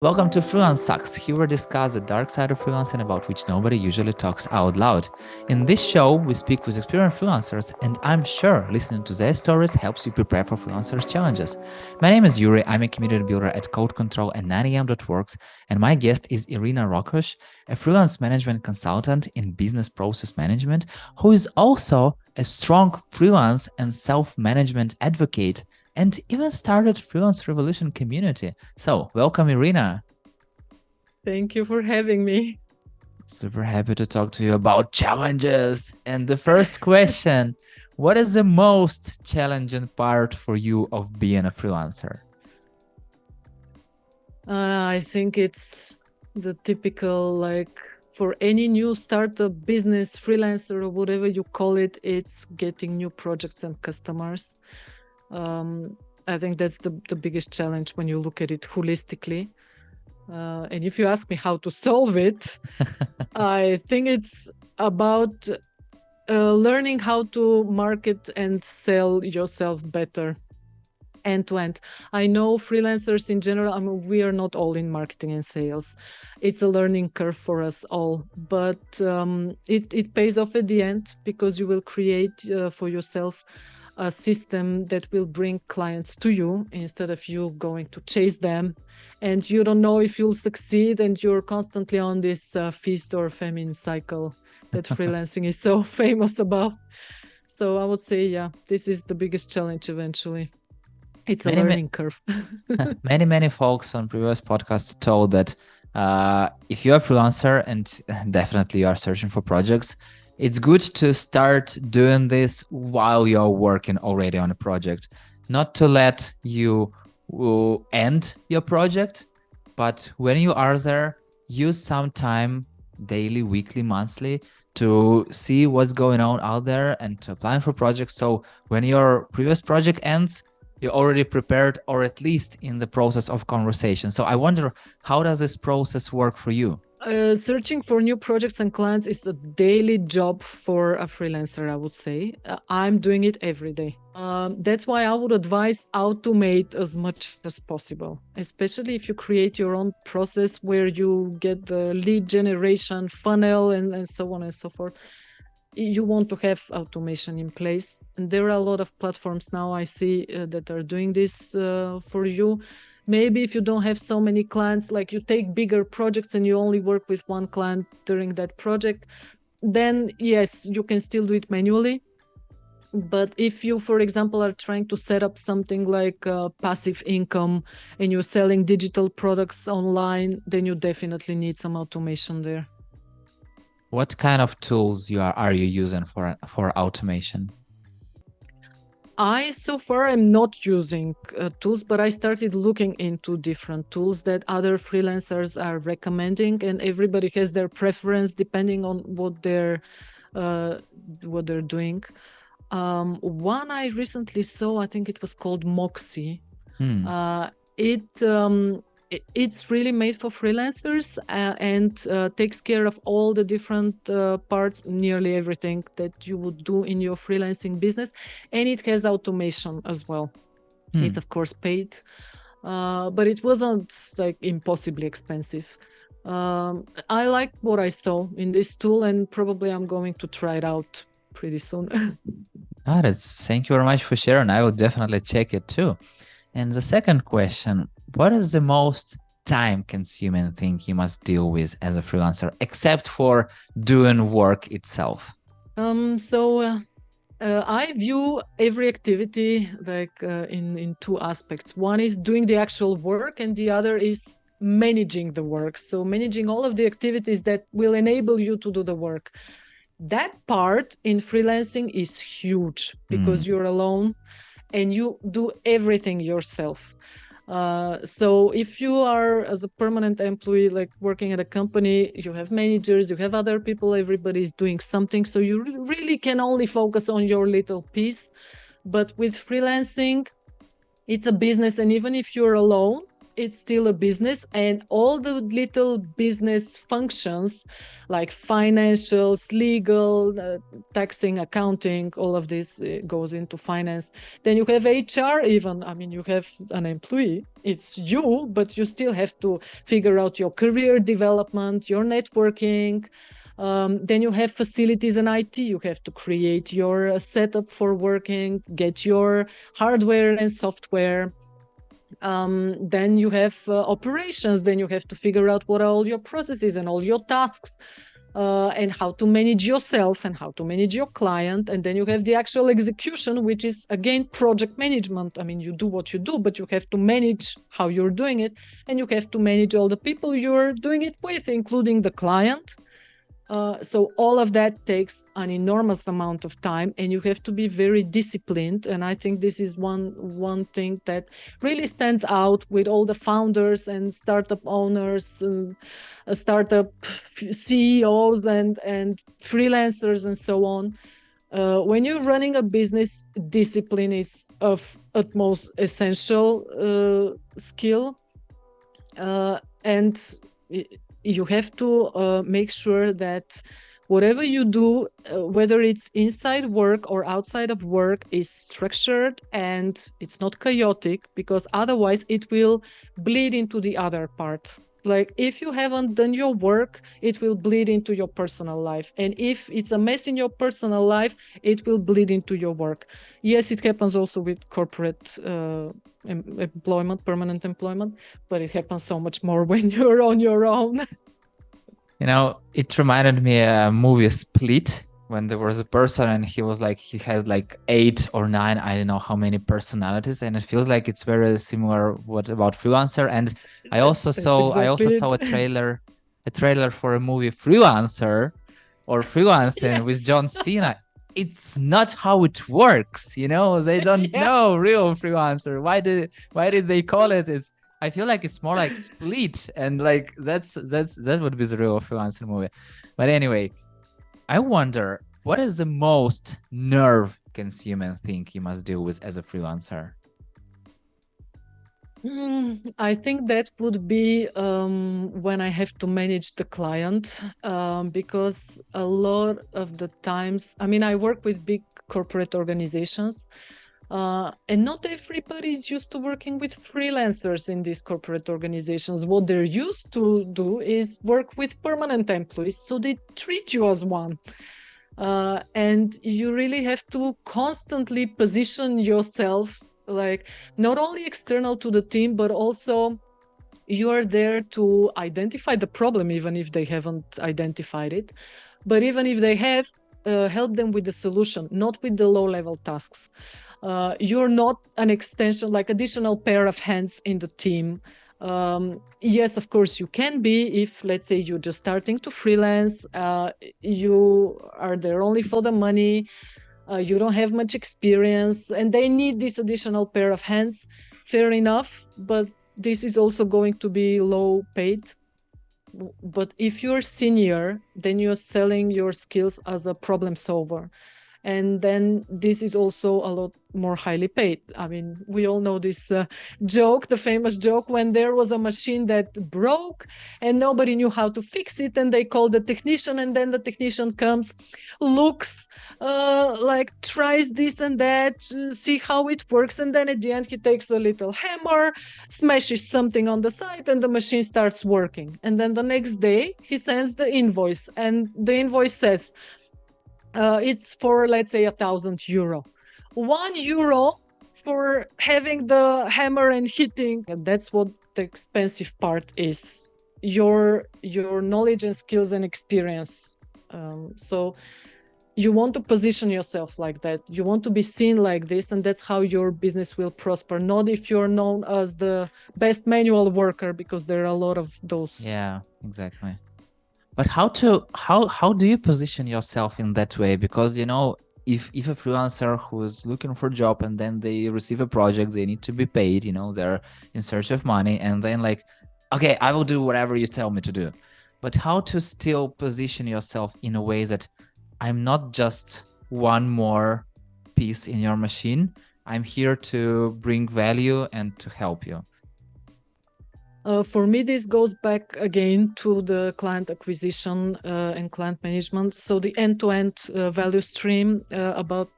Welcome to Freelance Sucks. Here we discuss the dark side of freelancing about which nobody usually talks out loud. In this show, we speak with experienced freelancers, and I'm sure listening to their stories helps you prepare for freelancers' challenges. My name is Yuri. I'm a community builder at Code Control and 9am.works, and my guest is Irina Rokosz, a freelance management consultant in business process management, who is also a strong freelance and self-management advocate and even started Freelance Revolution community. So, welcome, Irina. Thank you for having me. Super happy to talk to you about challenges. And the first question, what is the most challenging part for you of being a freelancer? I think it's the typical, like, for any new startup, business, freelancer, or whatever you call it, it's getting new projects and customers. I think that's the biggest challenge when you look at it holistically. And if you ask me how to solve it, I think it's about learning how to market and sell yourself better end to end. I know freelancers in general, I mean, we are not all in marketing and sales. It's a learning curve for us all, but it pays off at the end because you will create for yourself a system that will bring clients to you instead of you going to chase them. And you don't know if you'll succeed, and you're constantly on this feast or famine cycle that freelancing is so famous about. So I would say, yeah, this is the biggest challenge eventually. It's a Many, learning curve. many folks on previous podcasts told that if you're a freelancer and definitely you are searching for projects, it's good to start doing this while you're working already on a project, not to let you end your project, but when you are there, use some time daily, weekly, monthly to see what's going on out there and to apply for projects. So when your previous project ends, you're already prepared, or at least in the process of conversation. So I wonder, how does this process work for you? Searching for new projects and clients is a daily job for a freelancer, I would say. I'm doing it every day. That's why I would advise automate as much as possible, especially if you create your own process where you get the lead generation funnel and so on and so forth. You want to have automation in place. And there are a lot of platforms now I see that are doing this for you. Maybe if you don't have so many clients, like you take bigger projects and you only work with one client during that project, then yes, you can still do it manually. But if you, for example, are trying to set up something like passive income and you're selling digital products online, then you definitely need some automation there. What kind of tools are you using for automation? I so far am not using tools, but I started looking into different tools that other freelancers are recommending, and everybody has their preference depending on what they're doing. One I recently saw, I think it was called Moxie. It it's really made for freelancers and takes care of all the different parts, nearly everything that you would do in your freelancing business, and it has automation as well. It's of course paid, but it wasn't like impossibly expensive. I like what I saw in this tool, and probably I'm going to try it out pretty soon. Thank you very much for sharing. I will definitely check it too. And the second question, what is the most time-consuming thing you must deal with as a freelancer, except for doing work itself? I view every activity like in two aspects. One is doing the actual work, and the other is managing the work. So managing all of the activities that will enable you to do the work. That part in freelancing is huge because you're alone and you do everything yourself. So if you are as a permanent employee, like working at a company, you have managers, you have other people, everybody is doing something. So you really can only focus on your little piece. But with freelancing, it's a business. And even if you're alone, it's still a business, and all the little business functions like financials, legal, taxing, accounting, all of this goes into finance. Then you have HR even. I mean, you have an employee, it's you, but you still have to figure out your career development, your networking. Then you have facilities and IT. You have to create your setup for working, get your hardware and software. Then you have operations. Then you have to figure out what are all your processes and all your tasks, and how to manage yourself and how to manage your client. And then you have the actual execution, which is again project management. I mean, you do what you do, but you have to manage how you're doing it, and you have to manage all the people you're doing it with, including the client. So all of that takes an enormous amount of time, and you have to be very disciplined. And I think this is one thing that really stands out with all the founders and startup owners and startup CEOs and freelancers and so on. When you're running a business, discipline is of utmost essential skill, and you have to make sure that whatever you do, whether it's inside work or outside of work, is structured and it's not chaotic, because otherwise it will bleed into the other part. Like if you haven't done your work, it will bleed into your personal life. And if it's a mess in your personal life, it will bleed into your work. Yes, it happens also with corporate employment, permanent employment, but it happens so much more when you're on your own. You know, it reminded me a movie Split, when there was a person and he was like, he has like 8 or 9, I don't know how many personalities, and it feels like it's very similar what about Freelancer. And I also saw a trailer for a movie Freelancer or Freelancing Yeah. with John Cena. It's not how it works, you know. They don't Yeah. know real Freelancer. Why did they call it? I feel like it's more like Split, and like that would be the real Freelancer movie. But anyway, I wonder, what is the most nerve-consuming thing you must deal with as a freelancer? I think that would be when I have to manage the client, because a lot of the times, I mean, I work with big corporate organizations, and not everybody is used to working with freelancers in these corporate organizations. What they're used to do is work with permanent employees, so they treat you as one. And you really have to constantly position yourself, like not only external to the team, but also you are there to identify the problem, even if they haven't identified it. But even if they have, help them with the solution, not with the low-level tasks. You're not an extension, like additional pair of hands in the team. Yes, of course you can be, if let's say you're just starting to freelance, you are there only for the money, you don't have much experience, and they need this additional pair of hands. Fair enough, but this is also going to be low paid. But if you're senior, then you're selling your skills as a problem solver, and then this is also a lot more highly paid. I mean, we all know this joke, the famous joke, when there was a machine that broke and nobody knew how to fix it, and they called the technician, and then the technician comes, looks, like tries this and that, see how it works, and then at the end he takes a little hammer, smashes something on the side, and the machine starts working. And then the next day he sends the invoice, and the invoice says, it's for, let's say, €1,000. €1 for having the hammer and hitting. And that's what the expensive part is. Your knowledge and skills and experience. So you want to position yourself like that. You want to be seen like this, and that's how your business will prosper. Not if you're known as the best manual worker, because there are a lot of those. Yeah, exactly. But how do you position yourself in that way? Because, you know, if a freelancer who's looking for a job and then they receive a project, they need to be paid, you know, they're in search of money, and then like, okay, I will do whatever you tell me to do. But how to still position yourself in a way that I'm not just one more piece in your machine. I'm here to bring value and to help you. For me, this goes back again to the client acquisition and client management. So the end-to-end value stream about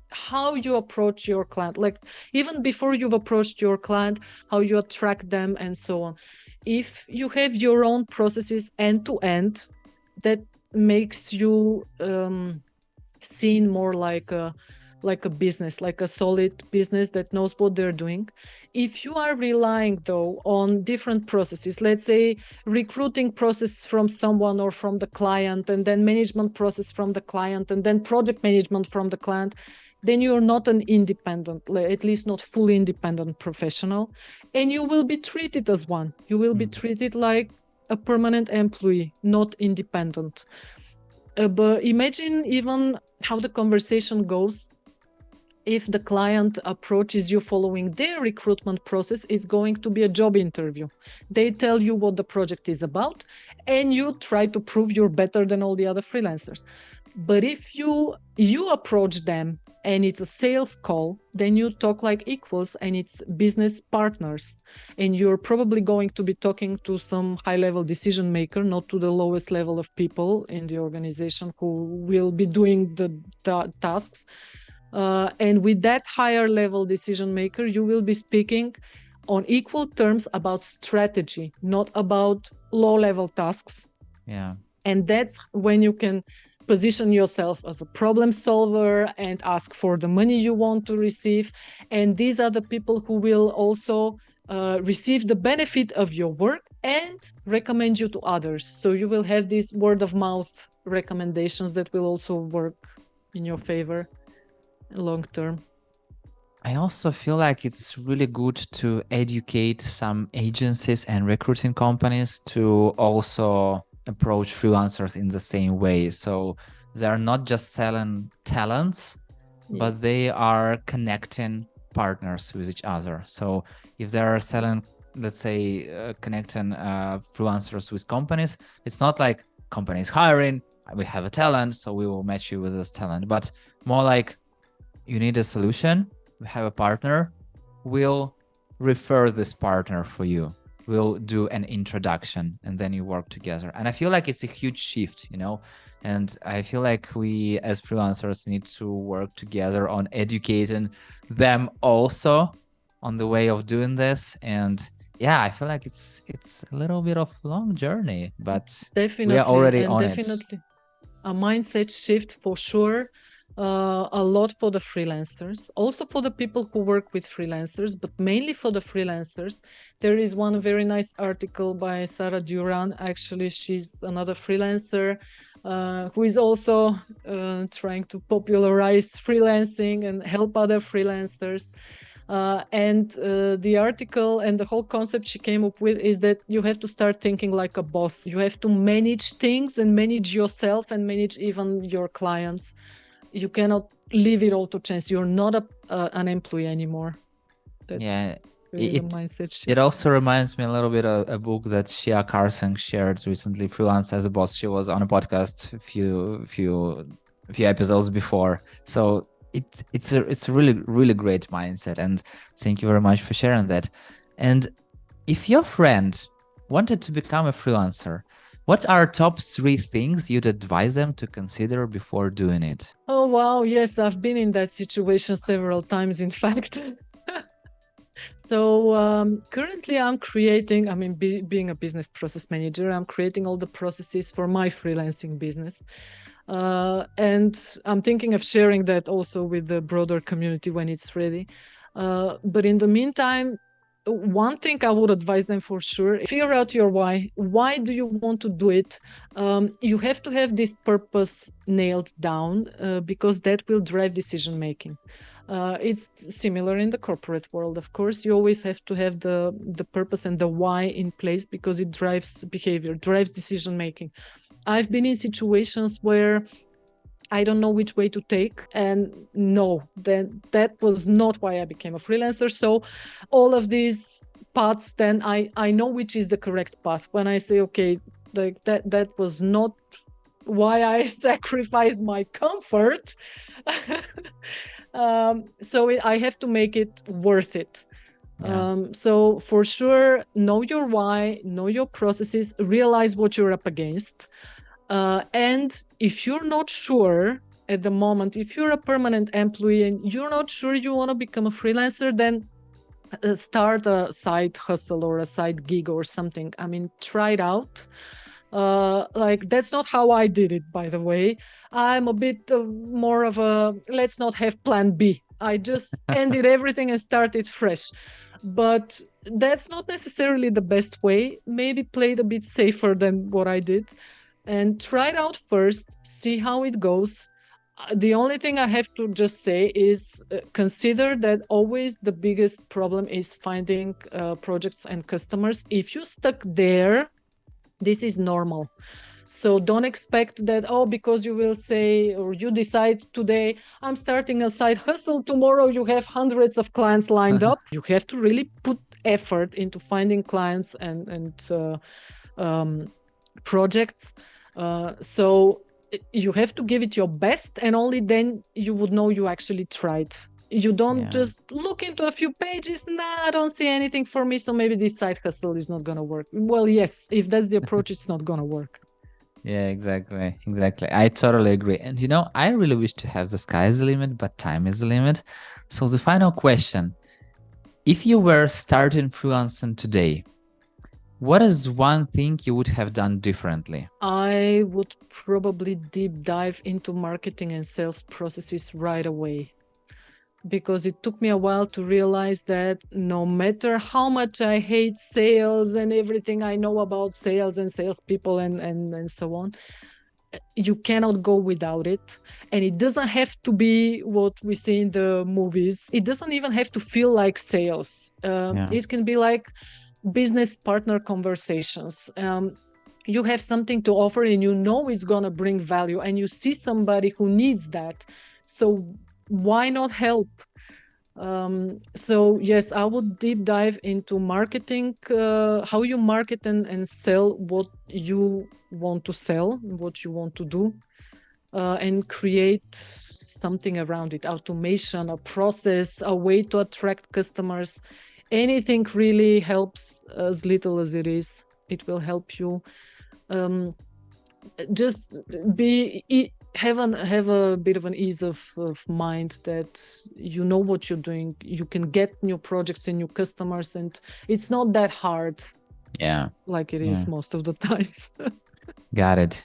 how you approach your client, like even before you've approached your client, how you attract them and so on. If you have your own processes end-to-end, that makes you seen more like a business, like a solid business that knows what they're doing. If you are relying though on different processes, let's say recruiting process from someone or from the client, and then management process from the client, and then project management from the client, then you're not an independent, at least not fully independent professional, and you will be treated as one. You will be treated like a permanent employee, not independent. But imagine even how the conversation goes if the client approaches you following their recruitment process. It's going to be a job interview. They tell you what the project is about, and you try to prove you're better than all the other freelancers. But if you approach them and it's a sales call, then you talk like equals and it's business partners. And you're probably going to be talking to some high-level decision maker, not to the lowest level of people in the organization who will be doing the tasks. And with that higher level decision maker, you will be speaking on equal terms about strategy, not about low-level tasks. Yeah. And that's when you can position yourself as a problem solver and ask for the money you want to receive. And these are the people who will also receive the benefit of your work and recommend you to others. So you will have these word of mouth recommendations that will also work in your favor long term. I also feel like it's really good to educate some agencies and recruiting companies to also approach freelancers in the same way. So they're not just selling talents, but they are connecting partners with each other. So if they're selling, let's say, connecting freelancers with companies, it's not like companies hiring, we have a talent, so we will match you with this talent, but more like you need a solution, we have a partner, we'll refer this partner for you. We'll do an introduction and then you work together. And I feel like it's a huge shift, you know? And I feel like we as freelancers need to work together on educating them also on the way of doing this. And yeah, I feel like it's a little bit of long journey, but definitely, we are already and on definitely a mindset shift for sure. A lot for the freelancers, also for the people who work with freelancers, but mainly for the freelancers. There is one very nice article by Sarah Duran. Actually, she's another freelancer who is also trying to popularize freelancing and help other freelancers. And the article and the whole concept she came up with is that you have to start thinking like a boss. You have to manage things and manage yourself and manage even your clients. You cannot leave it all to chance. You're not an employee anymore. That's really the mindset shift. It also reminds me a little bit of a book that Shia Carson shared recently, Freelance as a Boss. She was on a podcast a few episodes before. So it's a really great mindset. And thank you very much for sharing that. And if your friend wanted to become a freelancer, what are top 3 things you'd advise them to consider before doing it? Oh, wow. Yes, I've been in that situation several times, in fact. So currently I'm creating, being a business process manager, I'm creating all the processes for my freelancing business. And I'm thinking of sharing that also with the broader community when it's ready. But in the meantime, one thing I would advise them for sure, figure out your why. Why do you want to do it? You have to have this purpose nailed down because that will drive decision making. It's similar in the corporate world, of course. You always have to have the purpose and the why in place because it drives behavior, drives decision making. I've been in situations where I don't know which way to take. And no, that was not why I became a freelancer. So all of these paths, then I know which is the correct path. When I say, okay, like that was not why I sacrificed my comfort. So I have to make it worth it. So for sure, know your why, know your processes, realize what you're up against. And if you're not sure at the moment, if you're a permanent employee and you're not sure you want to become a freelancer, then start a side hustle or a side gig or something. I mean, try it out. Like, that's not how I did it, by the way. I'm a bit more of a let's not have plan B. I just ended everything and started fresh. But that's not necessarily the best way. Maybe play it a bit safer than what I did and try it out first, see how it goes. The only thing I have to just say is consider that always the biggest problem is finding projects and customers. If you're stuck there, this is normal. So don't expect that, oh, because you will say, or you decide today, I'm starting a side hustle, tomorrow you have hundreds of clients lined up. You have to really put effort into finding clients and projects. So you have to give it your best, and only then you would know you actually tried. You don't just look into a few pages, I don't see anything for me, so maybe this side hustle is not going to work. Well, yes, if that's the approach, it's not going to work. Yeah, exactly. I totally agree. And I really wish to have the sky is the limit, but time is the limit. So the final question, if you were starting freelancing today, what is one thing you would have done differently? I would probably deep dive into marketing and sales processes right away, because it took me a while to realize that no matter how much I hate sales and everything I know about sales and salespeople and so on, you cannot go without it. And it doesn't have to be what we see in the movies. It doesn't even have to feel like sales. It can be like business partner conversations. You have something to offer and you know it's going to bring value, and you see somebody who needs that. So why not help? So yes, I would deep dive into marketing, how you market and sell what you want to sell, what you want to do, and create something around it, automation, a process, a way to attract customers. Anything really helps, as little as it is. It will help you. Just have a bit of an ease of mind that you know what you're doing. You can get new projects and new customers, and it's not that hard. Like it is most of the times. Got it.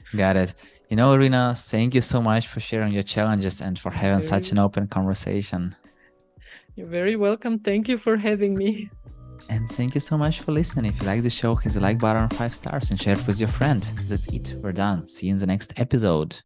Irina, thank you so much for sharing your challenges and for having such an open conversation. You're very welcome. Thank you for having me. And thank you so much for listening. If you like the show, hit the like button, 5 stars, and share it with your friend. That's it. We're done. See you in the next episode.